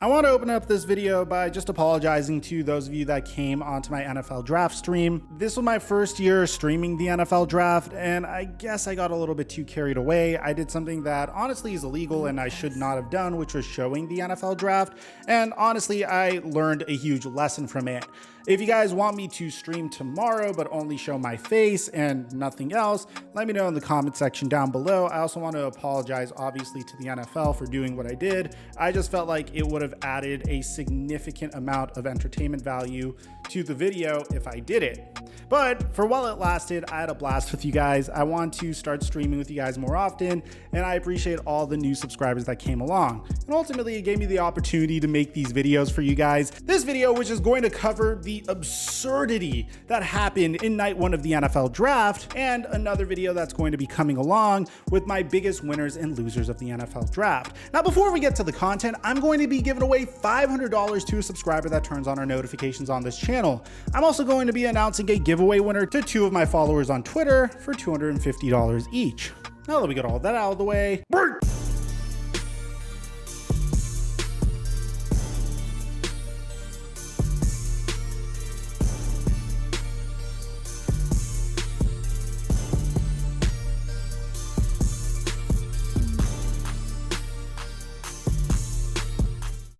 I want to open up this video by just apologizing to those of you that came onto my NFL draft stream. This was my first year streaming the NFL draft, and I guess I got a little bit too carried away. I did something that honestly is illegal and I should not have done, which was showing the NFL draft. And honestly, I learned a huge lesson from it. If you guys want me to stream tomorrow, but only show my face and nothing else, let me know in the comment section down below. I also want to apologize, obviously, to the NFL for doing what I did. I just felt like it would have added a significant amount of entertainment value to the video if I did it. But for while it lasted, I had a blast with you guys. I want to start streaming with you guys more often, and I appreciate all the new subscribers that came along. And ultimately, it gave me the opportunity to make these videos for you guys. This video, which is going to cover the absurdity that happened in night one of the NFL draft, and another video that's going to be coming along with my biggest winners and losers of the NFL draft. Now, before we get to the content, I'm going to be giving away $500 to a subscriber that turns on our notifications on this channel. I'm also going to be announcing a giveaway winner to 2 of my followers on Twitter for $250 each. Now that we got all that out of the way,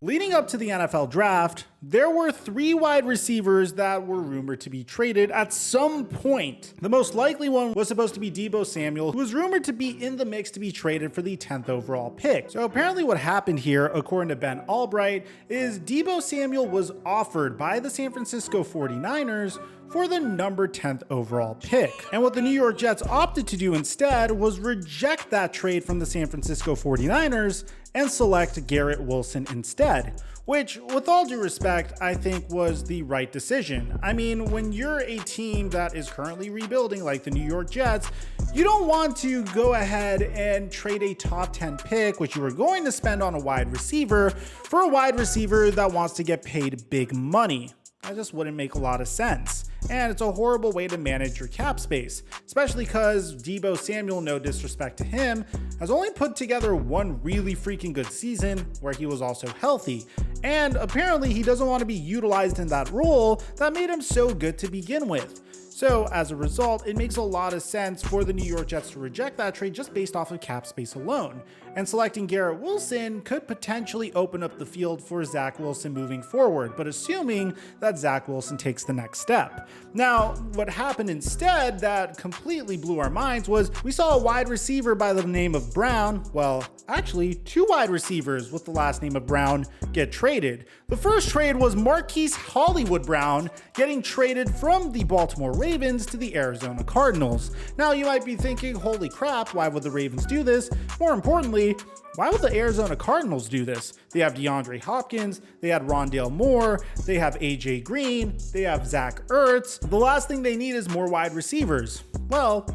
leading up to the NFL draft, there were 3 wide receivers that were rumored to be traded at some point. The most likely one was supposed to be Deebo Samuel, who was rumored to be in the mix to be traded for the 10th overall pick. So apparently what happened here, according to Ben Albright, is Deebo Samuel was offered by the San Francisco 49ers for the number 10th overall pick. And what the New York Jets opted to do instead was reject that trade from the San Francisco 49ers and select Garrett Wilson instead, which, with all due respect, I think was the right decision. I mean, when you're a team that is currently rebuilding like the New York Jets, you don't want to go ahead and trade a top 10 pick, which you were going to spend on a wide receiver, for a wide receiver that wants to get paid big money. That just wouldn't make a lot of sense. And it's a horrible way to manage your cap space, especially because Deebo Samuel, no disrespect to him, has only put together one really freaking good season where he was also healthy. And apparently he doesn't want to be utilized in that role that made him so good to begin with. So as a result, it makes a lot of sense for the New York Jets to reject that trade just based off of cap space alone. And selecting Garrett Wilson could potentially open up the field for Zach Wilson moving forward, but assuming that Zach Wilson takes the next step. Now, what happened instead that completely blew our minds was we saw a wide receiver by the name of Brown, well, actually 2 wide receivers with the last name of Brown get traded. The first trade was Marquise Hollywood Brown getting traded from the Baltimore Ravens to the Arizona Cardinals. Now you might be thinking, holy crap, why would the Ravens do this? More importantly, why would the Arizona Cardinals do this? They have DeAndre Hopkins, they had Rondale Moore, they have AJ Green, they have Zach Ertz. The last thing they need is more wide receivers. Well,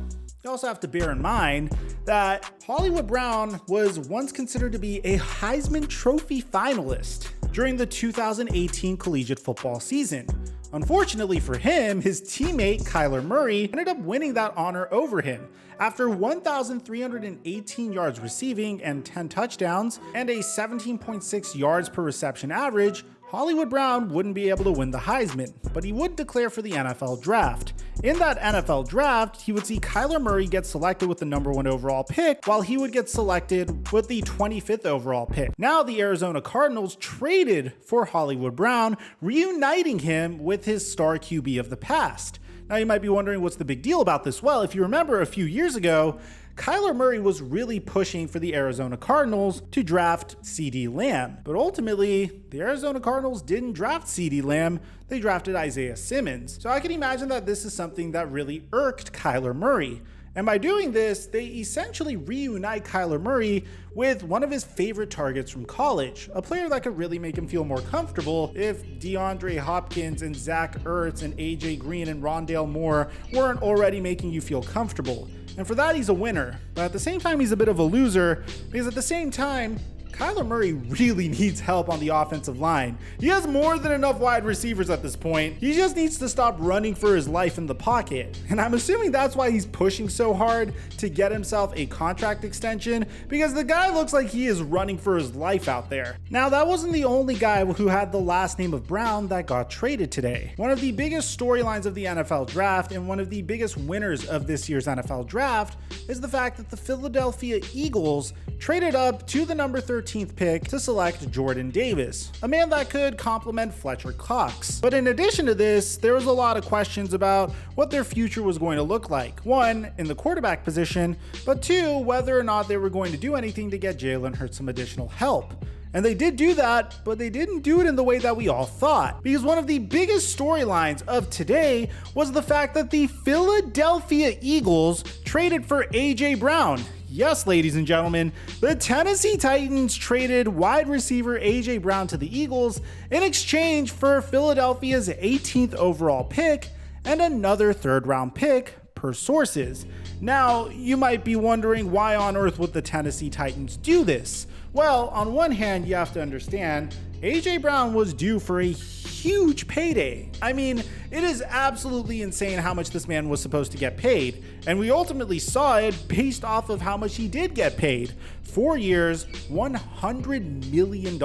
you also have to bear in mind that Hollywood Brown was once considered to be a Heisman Trophy finalist during the 2018 collegiate football season. Unfortunately for him, his teammate Kyler Murray ended up winning that honor over him. After 1,318 yards receiving and 10 touchdowns and a 17.6 yards per reception average, Hollywood Brown wouldn't be able to win the Heisman, but he would declare for the NFL draft. In that NFL draft, he would see Kyler Murray get selected with the number 1 overall pick, while he would get selected with the 25th overall pick. Now the Arizona Cardinals traded for Hollywood Brown, reuniting him with his star QB of the past. Now you might be wondering what's the big deal about this? Well, if you remember a few years ago, Kyler Murray was really pushing for the Arizona Cardinals to draft CeeDee Lamb, but ultimately the Arizona Cardinals didn't draft CeeDee Lamb, they drafted Isaiah Simmons. So I can imagine that this is something that really irked Kyler Murray. And by doing this, they essentially reunite Kyler Murray with one of his favorite targets from college, a player that could really make him feel more comfortable if DeAndre Hopkins and Zach Ertz and AJ Green and Rondale Moore weren't already making you feel comfortable. And for that, he's a winner. But at the same time, he's a bit of a loser because at the same time, Kyler Murray really needs help on the offensive line. He has more than enough wide receivers at this point. He just needs to stop running for his life in the pocket. And I'm assuming that's why he's pushing so hard to get himself a contract extension, because the guy looks like he is running for his life out there. Now, that wasn't the only guy who had the last name of Brown that got traded today. One of the biggest storylines of the NFL draft and one of the biggest winners of this year's NFL draft is the fact that the Philadelphia Eagles traded up to the number 13th pick to select Jordan Davis, a man that could complement Fletcher Cox. But in addition to this, there was a lot of questions about what their future was going to look like. One, in the quarterback position, but two, whether or not they were going to do anything to get Jalen Hurts some additional help. And they did do that, but they didn't do it in the way that we all thought. Because one of the biggest storylines of today was the fact that the Philadelphia Eagles traded for A.J. Brown. Yes, ladies and gentlemen, the Tennessee Titans traded wide receiver A.J. Brown to the Eagles in exchange for Philadelphia's 18th overall pick and another third-round pick, per sources. Now, you might be wondering, why on earth would the Tennessee Titans do this? Well, on one hand, you have to understand, A.J. Brown was due for a huge payday. I mean, it is absolutely insane how much this man was supposed to get paid, and we ultimately saw it based off of how much he did get paid. 4 years, $100 million,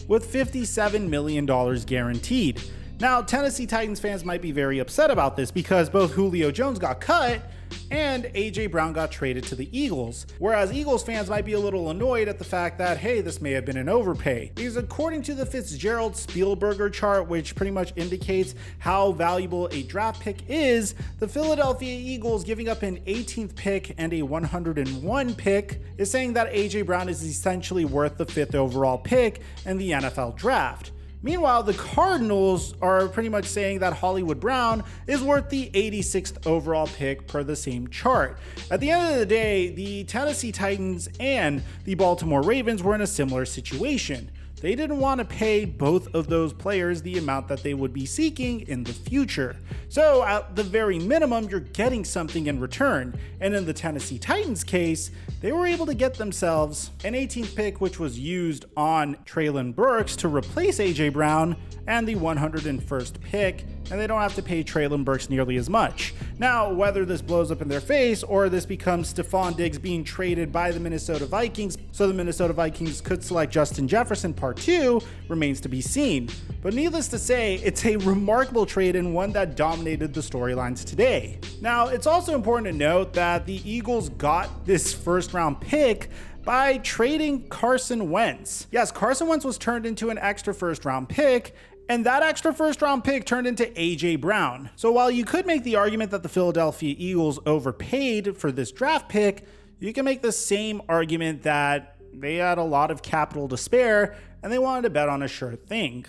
with $57 million guaranteed. Now, Tennessee Titans fans might be very upset about this because both Julio Jones got cut and A.J. Brown got traded to the Eagles, whereas Eagles fans might be a little annoyed at the fact that, hey, this may have been an overpay. Because according to the Fitzgerald-Spielberger chart, which pretty much indicates how valuable a draft pick is, the Philadelphia Eagles giving up an 18th pick and a 101 pick is saying that A.J. Brown is essentially worth the 5th overall pick in the NFL draft. Meanwhile, the Cardinals are pretty much saying that Hollywood Brown is worth the 86th overall pick per the same chart. At the end of the day, the Tennessee Titans and the Baltimore Ravens were in a similar situation. They didn't want to pay both of those players the amount that they would be seeking in the future. So at the very minimum, you're getting something in return. And in the Tennessee Titans case, they were able to get themselves an 18th pick, which was used on Treylon Burks to replace A.J. Brown, and the 101st pick, and they don't have to pay Treylon Burks nearly as much. Now, whether this blows up in their face or this becomes Stephon Diggs being traded by the Minnesota Vikings so the Minnesota Vikings could select Justin Jefferson Part 2 remains to be seen. But needless to say, it's a remarkable trade and one that dominated the storylines today. Now, it's also important to note that the Eagles got this first-round pick by trading Carson Wentz. Yes, Carson Wentz was turned into an extra first-round pick, and that extra first-round pick turned into A.J. Brown. So while you could make the argument that the Philadelphia Eagles overpaid for this draft pick, you can make the same argument that they had a lot of capital to spare and they wanted to bet on a sure thing.